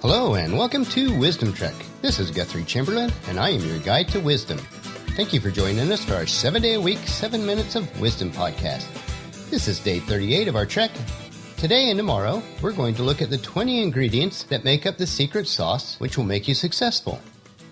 Hello and welcome to Wisdom Trek. This is Guthrie Chamberlain and I am your guide to wisdom. Thank you for joining us for our 7-day-a-week, 7 Minutes of Wisdom podcast. This is day 38 of our trek. Today and tomorrow, we're going to look at the 20 ingredients that make up the secret sauce which will make you successful.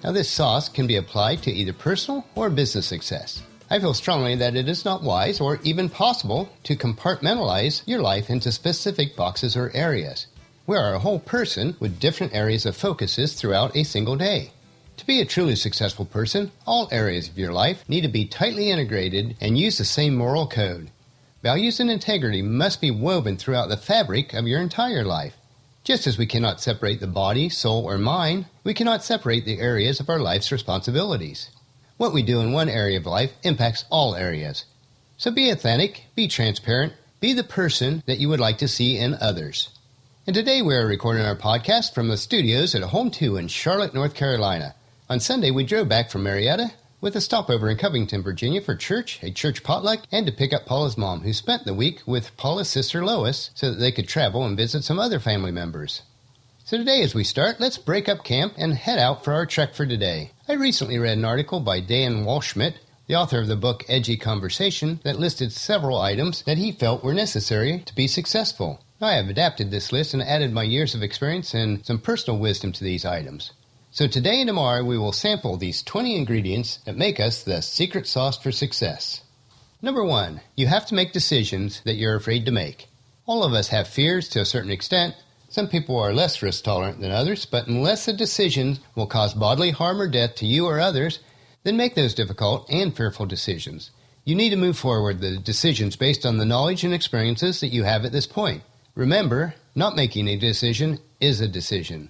Now this sauce can be applied to either personal or business success. I feel strongly that it is not wise or even possible to compartmentalize your life into specific boxes or areas. We are a whole person with different areas of focuses throughout a single day. To be a truly successful person, all areas of your life need to be tightly integrated and use the same moral code. Values and integrity must be woven throughout the fabric of your entire life. Just as we cannot separate the body, soul, or mind, we cannot separate the areas of our life's responsibilities. What we do in one area of life impacts all areas. So be authentic, be transparent, be the person that you would like to see in others. And today we are recording our podcast from the studios at Home 2 in Charlotte, North Carolina. On Sunday, we drove back from Marietta with a stopover in Covington, Virginia for church, a church potluck, and to pick up Paula's mom, who spent the week with Paula's sister Lois so that they could travel and visit some other family members. So today as we start, let's break up camp and head out for our trek for today. I recently read an article by Dan Walschmidt, the author of the book Edgy Conversations, that listed several items that he felt were necessary to be successful. I have adapted this list and added my years of experience and some personal wisdom to these items. So today and tomorrow we will sample these 20 ingredients that make us the secret sauce for success. Number 1, you have to make decisions that you're afraid to make. All of us have fears to a certain extent. Some people are less risk tolerant than others, but unless the decision will cause bodily harm or death to you or others, then make those difficult and fearful decisions. You need to move forward the decisions based on the knowledge and experiences that you have at this point. Remember, not making a decision is a decision.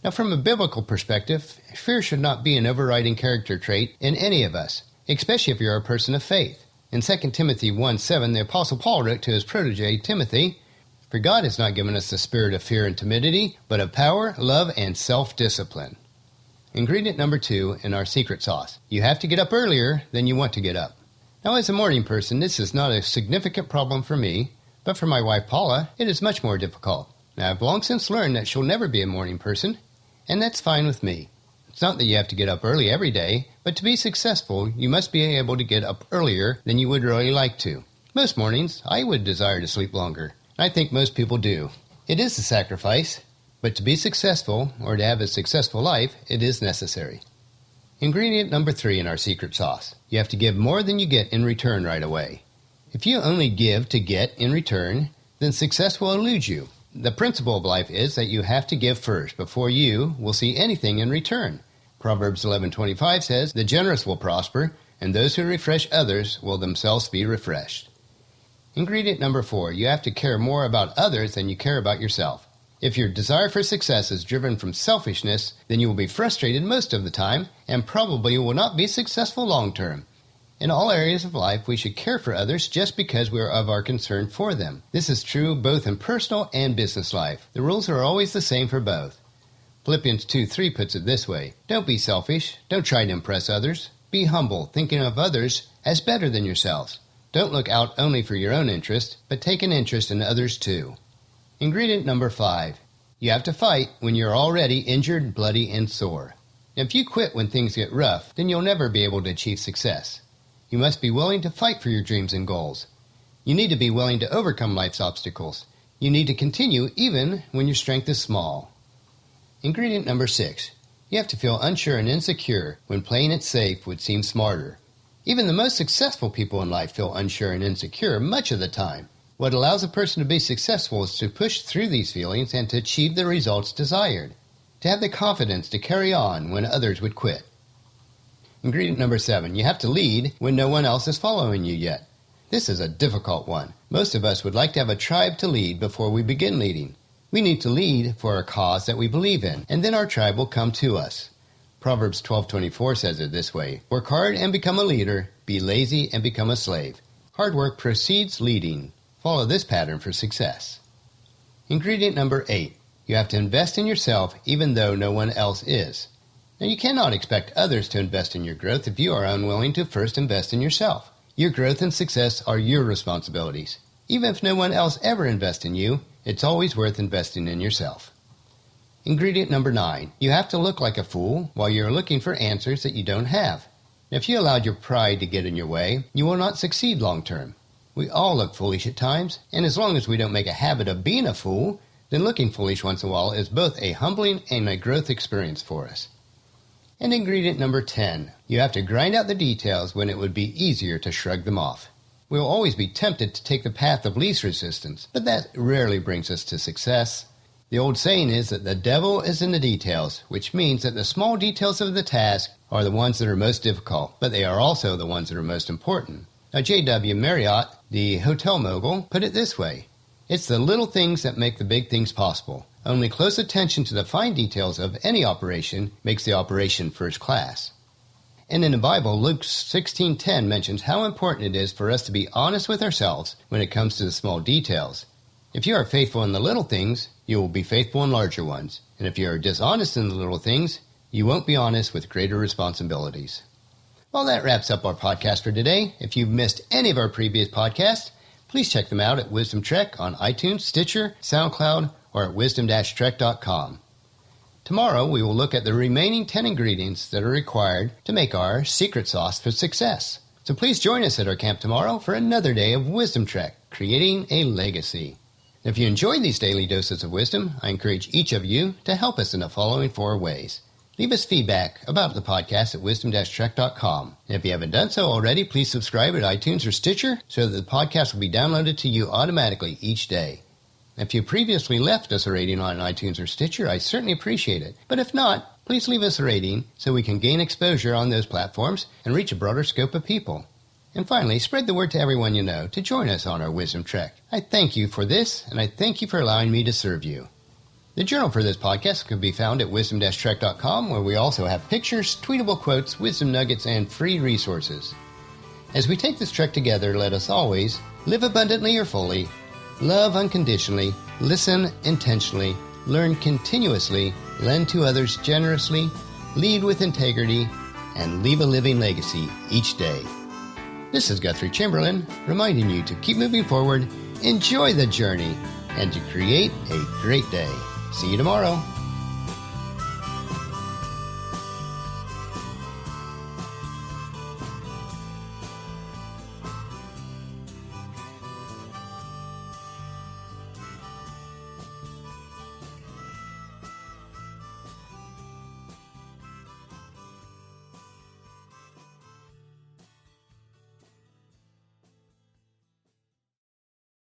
Now, from a biblical perspective, fear should not be an overriding character trait in any of us, especially if you're a person of faith. In 2 Timothy 1:7, the Apostle Paul wrote to his protege, Timothy, "For God has not given us the spirit of fear and timidity, but of power, love, and self-discipline." Ingredient number 2 in our secret sauce. You have to get up earlier than you want to get up. Now, as a morning person, this is not a significant problem for me, but for my wife Paula, it is much more difficult. Now, I've long since learned that she'll never be a morning person, and that's fine with me. It's not that you have to get up early every day, but to be successful, you must be able to get up earlier than you would really like to. Most mornings, I would desire to sleep longer. I think most people do. It is a sacrifice, but to be successful, or to have a successful life, it is necessary. Ingredient number 3 in our secret sauce. You have to give more than you get in return right away. If you only give to get in return, then success will elude you. The principle of life is that you have to give first before you will see anything in return. Proverbs 11:25 says, "The generous will prosper, and those who refresh others will themselves be refreshed." Ingredient number 4, you have to care more about others than you care about yourself. If your desire for success is driven from selfishness, then you will be frustrated most of the time and probably will not be successful long term. In all areas of life, we should care for others just because we are of our concern for them. This is true both in personal and business life. The rules are always the same for both. Philippians 2:3 puts it this way, "Don't be selfish. Don't try to impress others. Be humble, thinking of others as better than yourselves. Don't look out only for your own interest, but take an interest in others too." Ingredient number 5. You have to fight when you're already injured, bloody, and sore. If you quit when things get rough, then you'll never be able to achieve success. You must be willing to fight for your dreams and goals. You need to be willing to overcome life's obstacles. You need to continue even when your strength is small. Ingredient number 6. You have to feel unsure and insecure when playing it safe would seem smarter. Even the most successful people in life feel unsure and insecure much of the time. What allows a person to be successful is to push through these feelings and to achieve the results desired. To have the confidence to carry on when others would quit. Ingredient number 7, you have to lead when no one else is following you yet. This is a difficult one. Most of us would like to have a tribe to lead before we begin leading. We need to lead for a cause that we believe in, and then our tribe will come to us. Proverbs 12:24 says it this way, "Work hard and become a leader, be lazy and become a slave." Hard work precedes leading. Follow this pattern for success. Ingredient number 8, you have to invest in yourself even though no one else is. Now, you cannot expect others to invest in your growth if you are unwilling to first invest in yourself. Your growth and success are your responsibilities. Even if no one else ever invests in you, it's always worth investing in yourself. Ingredient number 9. You have to look like a fool while you're looking for answers that you don't have. If you allowed your pride to get in your way, you will not succeed long term. We all look foolish at times, and as long as we don't make a habit of being a fool, then looking foolish once in a while is both a humbling and a growth experience for us. And ingredient number 10. You have to grind out the details when it would be easier to shrug them off. We will always be tempted to take the path of least resistance, but that rarely brings us to success. The old saying is that the devil is in the details, which means that the small details of the task are the ones that are most difficult, but they are also the ones that are most important. Now, J.W. Marriott, the hotel mogul, put it this way: it's the little things that make the big things possible. Only close attention to the fine details of any operation makes the operation first class. And in the Bible, Luke 16:10 mentions how important it is for us to be honest with ourselves when it comes to the small details. If you are faithful in the little things, you will be faithful in larger ones. And if you are dishonest in the little things, you won't be honest with greater responsibilities. Well, that wraps up our podcast for today. If you've missed any of our previous podcasts, please check them out at Wisdom Trek on iTunes, Stitcher, SoundCloud, or at wisdom-trek.com. Tomorrow, we will look at the remaining 10 ingredients that are required to make our secret sauce for success. So please join us at our camp tomorrow for another day of Wisdom Trek, creating a legacy. If you enjoy these daily doses of wisdom, I encourage each of you to help us in the following 4 ways. Leave us feedback about the podcast at wisdom-trek.com. And if you haven't done so already, please subscribe at iTunes or Stitcher so that the podcast will be downloaded to you automatically each day. If you previously left us a rating on iTunes or Stitcher, I certainly appreciate it. But if not, please leave us a rating so we can gain exposure on those platforms and reach a broader scope of people. And finally, spread the word to everyone you know to join us on our Wisdom Trek. I thank you for this, and I thank you for allowing me to serve you. The journal for this podcast can be found at wisdom-trek.com, where we also have pictures, tweetable quotes, wisdom nuggets, and free resources. As we take this trek together, let us always live abundantly or fully, love unconditionally, listen intentionally, learn continuously, lend to others generously, lead with integrity, and leave a living legacy each day. This is Guthrie Chamberlain, reminding you to keep moving forward, enjoy the journey, and to create a great day. See you tomorrow.